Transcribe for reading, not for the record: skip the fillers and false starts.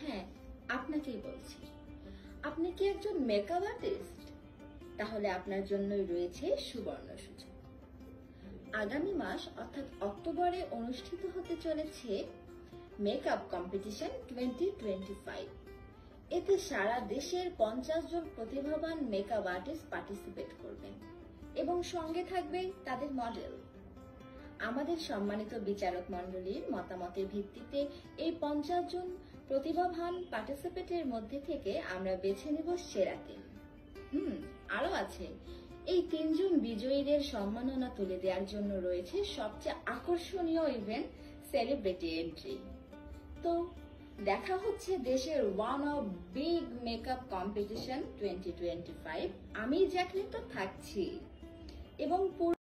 হ্যাঁ, আপনাকেই বলছি। আপনি কি একজন মেকআপ আর্টিস্ট? তাহলে আপনার জন্যই রয়েছে সুবর্ণ সুযোগ। আগামী মাস অর্থাৎ অক্টোবরে অনুষ্ঠিত হতে চলেছে মেকআপ কম্পিটিশন 2025। এতে সারা দেশের 50 জন প্রতিভাবান মেকআপ আর্টিস্ট পার্টিসিপেট করবেন এবং সঙ্গে থাকবে তাদের মডেল। আমাদের সম্মানিত বিচারক মণ্ডলীর মতামতের ভিত্তিতে এই 50 জন প্রতিভাবান পার্টিসিপেটের মধ্যে থেকে আমরা বেছে নেব সেরা 3। আরো আছে, এই 3 জন বিজয়ীদের সম্মাননা তুলে দেওয়ার জন্য রয়েছে সবচেয়ে আকর্ষণীয় ইভেন্ট, সেলিব্রিটি এন্ট্রি। তো দেখা হচ্ছে দেশের one of big makeup competition 2025। আমি জ্যাকলিন তো থাকছি এবং